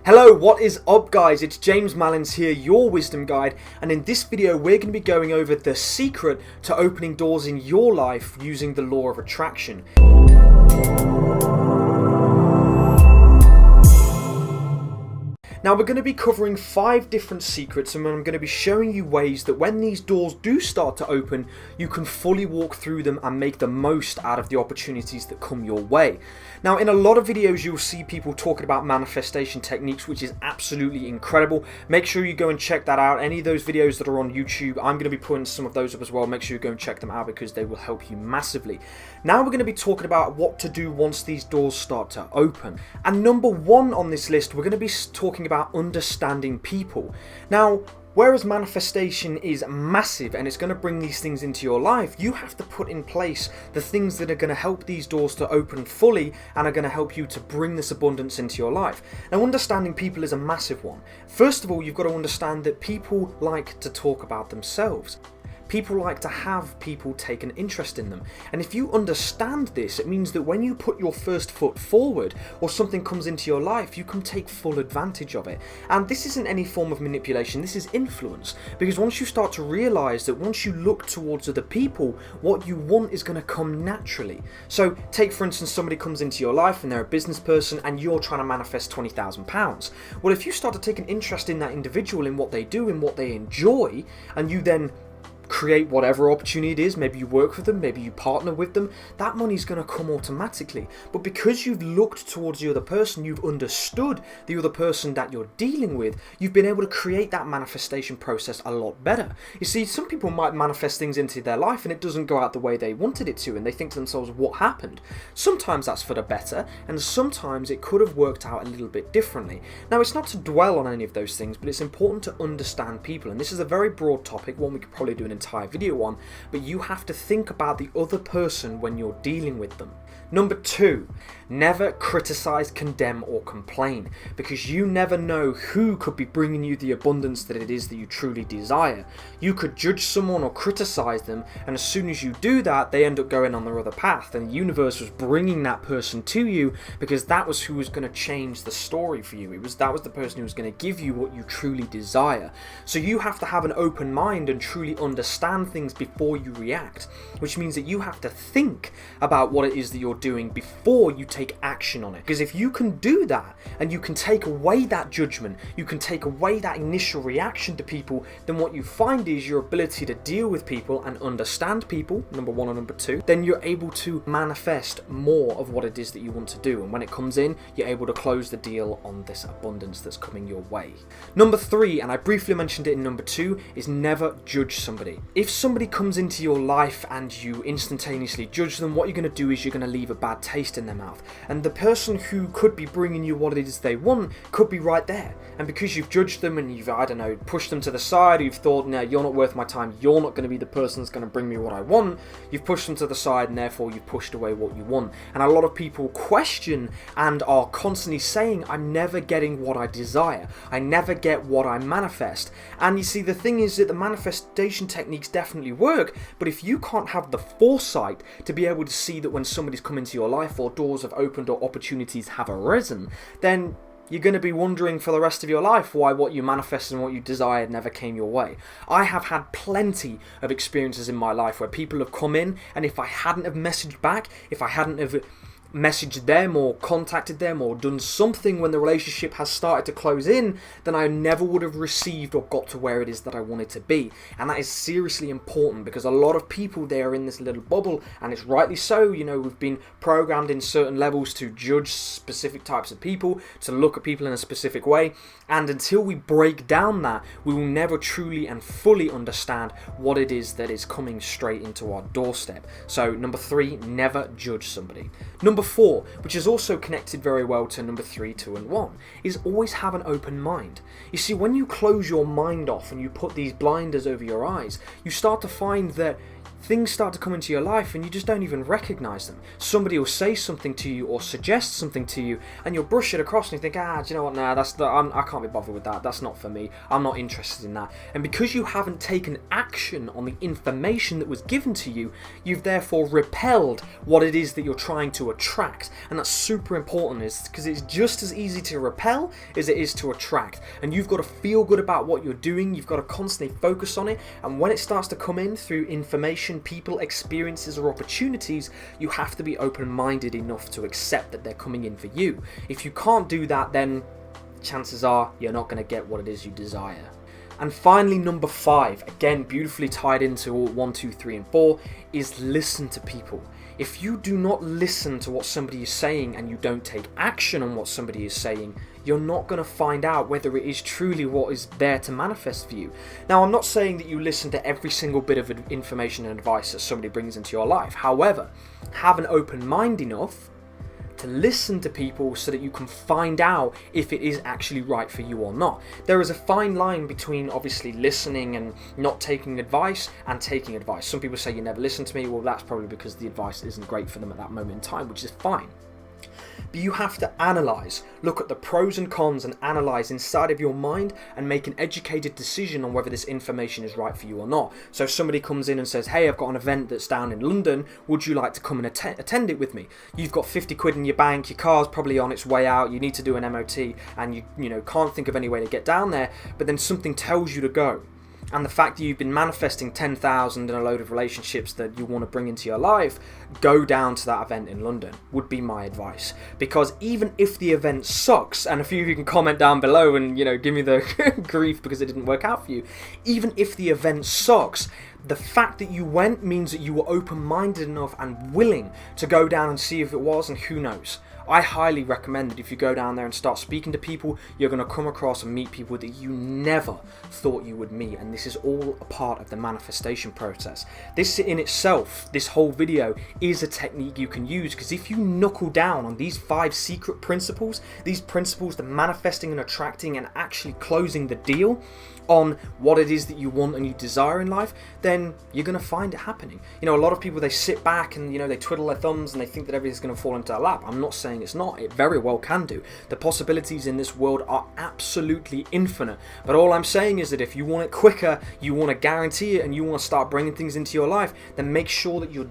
Hello, what is up guys? It's James Malins here, your wisdom guide, and in this video we're going to be going over the secret to opening doors in your life using the law of attraction. Now we're going to be covering 5 different secrets, and I'm going to be showing you ways that when these doors do start to open, you can fully walk through them and make the most out of the opportunities that come your way. Now in a lot of videos you'll see people talking about manifestation techniques, which is absolutely incredible. Make sure you go and check that out. Any of those videos that are on YouTube, I'm going to be putting some of those up as well. Make sure you go and check them out because they will help you massively. Now we're going to be talking about what to do once these doors start to open. And number 1 on this list, we're going to be talking about understanding people. Now, whereas manifestation is massive and it's going to bring these things into your life, you have to put in place the things that are going to help these doors to open fully and are going to help you to bring this abundance into your life. Now, understanding people is a massive one. First of all, you've got to understand that people like to talk about themselves. People like to have people take an interest in them. And if you understand this, it means that when you put your first foot forward or something comes into your life, you can take full advantage of it. And this isn't any form of manipulation, this is influence. Because once you start to realize that once you look towards other people, what you want is going to come naturally. So take for instance, somebody comes into your life and they're a business person and you're trying to manifest £20,000. Well, if you start to take an interest in that individual, in what they do, in what they enjoy, and you then create whatever opportunity it is, maybe you work with them, maybe you partner with them, that money's going to come automatically. But because you've looked towards the other person, you've understood the other person that you're dealing with, you've been able to create that manifestation process a lot better. You see, some people might manifest things into their life and it doesn't go out the way they wanted it to, and they think to themselves, what happened? Sometimes that's for the better, and sometimes it could have worked out a little bit differently. Now, it's not to dwell on any of those things, but it's important to understand people, and this is a very broad topic, one we could probably do an entire video on, but you have to think about the other person when you're dealing with them. Number 2, never criticize, condemn, or complain, because you never know who could be bringing you the abundance that it is that you truly desire. You could judge someone or criticize them, and as soon as you do that, they end up going on their other path, and the universe was bringing that person to you because that was who was going to change the story for you. That was the person who was going to give you what you truly desire. So you have to have an open mind and truly understand things before you react, which means that you have to think about what it is that you're doing before you take action on it. Because if you can do that and you can take away that judgment, you can take away that initial reaction to people, then what you find is your ability to deal with people and understand people, number 1 and number 2, then you're able to manifest more of what it is that you want to do, and when it comes in, you're able to close the deal on this abundance that's coming your way. Number 3, and I briefly mentioned it in number 2, is never judge somebody. If somebody comes into your life and you instantaneously judge them, what you're going to do is you're going to leave a bad taste in their mouth, and the person who could be bringing you what it is they want could be right there, and because you've judged them and you've, I don't know, pushed them to the side, you've thought, no, you're not worth my time, you're not going to be the person that's going to bring me what I want, you've pushed them to the side and therefore you've pushed away what you want. And a lot of people question and are constantly saying, I'm never getting what I desire, I never get what I manifest. And you see, the thing is that the manifestation techniques definitely work, but if you can't have the foresight to be able to see that when somebody's come into your life or doors have opened or opportunities have arisen, then you're going to be wondering for the rest of your life why what you manifested and what you desired never came your way. I have had plenty of experiences in my life where people have come in, and if I hadn't have messaged back, if I hadn't have messaged them or contacted them or done something when the relationship has started to close in, then I never would have received or got to where it is that I wanted to be. And that is seriously important, because a lot of people, they are in this little bubble, and it's rightly so. You know, we've been programmed in certain levels to judge specific types of people, to look at people in a specific way, and until we break down that, we will never truly and fully understand what it is that is coming straight into our doorstep. So number 3, never judge somebody. Number 4, which is also connected very well to number 3, 2 and 1, is always have an open mind. You see, when you close your mind off and you put these blinders over your eyes, you start to find that things start to come into your life and you just don't even recognize them. Somebody will say something to you or suggest something to you, and you'll brush it across and you think, do you know what, nah, I can't be bothered with that, that's not for me, I'm not interested in that. And because you haven't taken action on the information that was given to you, you've therefore repelled what it is that you're trying to attract. And that's super important, because it's just as easy to repel as it is to attract. And you've got to feel good about what you're doing, you've got to constantly focus on it, and when it starts to come in through information, people, experiences or opportunities, you have to be open-minded enough to accept that they're coming in for you. If you can't do that, then chances are you're not going to get what it is you desire. And finally, number 5, again beautifully tied into all 1, 2, 3 and 4, is listen to people. If you do not listen to what somebody is saying and you don't take action on what somebody is saying, you're not going to find out whether it is truly what is there to manifest for you. Now, I'm not saying that you listen to every single bit of information and advice that somebody brings into your life. However, have an open mind enough to listen to people so that you can find out if it is actually right for you or not. There is a fine line between obviously listening and not taking advice and taking advice. Some people say you never listen to me. Well, that's probably because the advice isn't great for them at that moment in time, which is fine. But you have to analyze, look at the pros and cons and analyze inside of your mind and make an educated decision on whether this information is right for you or not. So if somebody comes in and says, hey, I've got an event that's down in London, would you like to come and attend it with me? You've got 50 quid in your bank, your car's probably on its way out, you need to do an MOT, and you can't think of any way to get down there, but then something tells you to go. And the fact that you've been manifesting 10,000 and a load of relationships that you want to bring into your life, go down to that event in London would be my advice. Because even if the event sucks, and a few of you can comment down below and give me the grief because it didn't work out for you, even if the event sucks, the fact that you went means that you were open-minded enough and willing to go down and see if it was, and who knows. I highly recommend that if you go down there and start speaking to people, you're going to come across and meet people that you never thought you would meet, and this is all a part of the manifestation process. This in itself, this whole video, is a technique you can use, because if you knuckle down on these 5 secret principles, these principles, the manifesting and attracting and actually closing the deal on what it is that you want and you desire in life, then you're going to find it happening. A lot of people, they sit back and they twiddle their thumbs and they think that everything's going to fall into their lap. I'm not saying it's not. It very well can do. The possibilities in this world are absolutely infinite. But all I'm saying is that if you want it quicker, you want to guarantee it, and you want to start bringing things into your life, then make sure that you're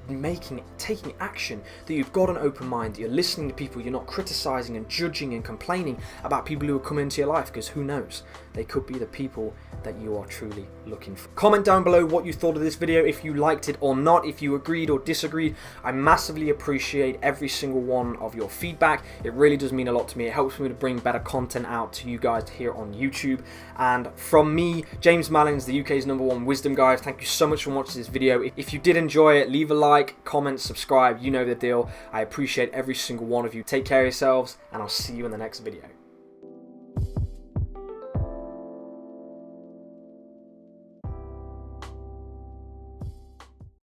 taking action, that you've got an open mind, that you're listening to people, you're not criticizing and judging and complaining about people who are coming into your life, because who knows, they could be the people that you are truly looking for. Comment down below what you thought of this video, if you liked it or not, if you agreed or disagreed. I massively appreciate every single one of your feedback. It really does mean a lot to me. It helps me to bring better content out to you guys here on YouTube. And from me, James Malins, the UK's #1 wisdom guide, thank you so much for watching this video. If you did enjoy it, leave a like, comment, subscribe, you know the deal. I appreciate every single one of you. Take care of yourselves, and I'll see you in the next video.